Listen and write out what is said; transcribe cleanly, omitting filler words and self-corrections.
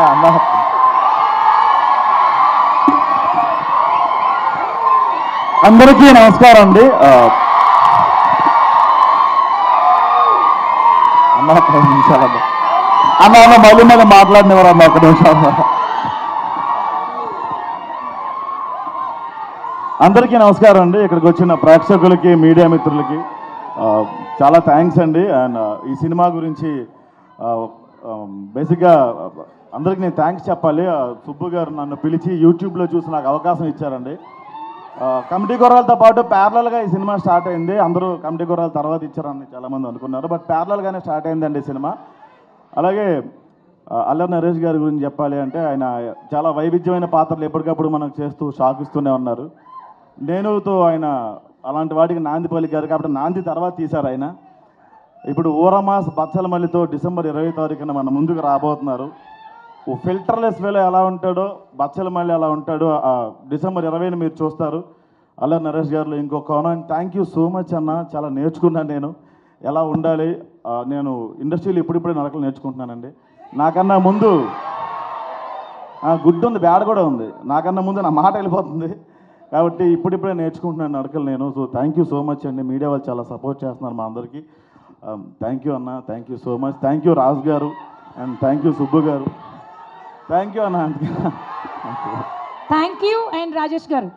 అన్న అందరికీ నమస్కారం అండి. అన్న 5 నిమిషాలు అన్న మళ్ళీ మాట్లాడినవారు అన్న 1 నిమిషం. అందరికీ నమస్కారం అండి. ఇక్కడికి వచ్చిన ప్రేక్షకులకి, మీడియా మిత్రులకి చాలా థ్యాంక్స్ అండి. అండ్ ఈ సినిమా గురించి బేసిక్గా అందరికీ నేను థ్యాంక్స్ చెప్పాలి. సుబ్బు గారు నన్ను పిలిచి యూట్యూబ్లో చూసి నాకు అవకాశం ఇచ్చారండి. కమిటీ గుర్రాలతో పాటు ప్యారలల్గా ఈ సినిమా స్టార్ట్ అయింది. అందరూ కమిటీ గుర్రాల తర్వాత ఇచ్చారని చాలామంది అనుకున్నారు, బట్ ప్యారలల్గానే స్టార్ట్ అయిందండి ఈ సినిమా. అలాగే అల్లరి నరేష్ గారి గురించి చెప్పాలి అంటే ఆయన చాలా వైవిధ్యమైన పాత్రలు ఎప్పటికప్పుడు మనకు చేస్తూ షాక్ ఇస్తూనే ఉన్నారు. నేనుతో ఆయన అలాంటి వాటికి నాంది పలికారు కాబట్టి నాంది తర్వాత తీశారు ఆయన. ఇప్పుడు ఊరమాస్ బచ్చలమల్లితో డిసెంబర్ 20 తారీఖున మన ముందుకు రాబోతున్నారు. ఓ ఫిల్టర్లెస్ వేలో ఎలా ఉంటాడో బచ్చలమల్లి అలా ఉంటాడు. డిసెంబర్ 20ని మీరు చూస్తారు. అల్లరి నరేష్ గారిలో ఇంకో కోణం. థ్యాంక్ యూ సో మచ్ అన్న. చాలా నేర్చుకున్నాను నేను ఎలా ఉండాలి. నేను ఇండస్ట్రీలో ఇప్పుడిప్పుడే నడకలు నేర్చుకుంటున్నానండి. నాకన్నా ముందు గుడ్ ఉంది, బ్యాడ్ కూడా ఉంది. నాకన్నా ముందు నా మాట వెళ్ళిపోతుంది కాబట్టి ఇప్పుడిప్పుడే నేర్చుకుంటున్నాను నడకలు నేను. So thank you so much అండి. మీడియా వాళ్ళు చాలా సపోర్ట్ చేస్తున్నారు మా అందరికీ. థ్యాంక్ యూ అన్న. Thank you so much. Thank you Raju గారు అండ్ థ్యాంక్ యూ సుబ్బు గారు. థ్యాంక్ యూ అన్న. థ్యాంక్ యూ అండ్ రాజేష్ గారు.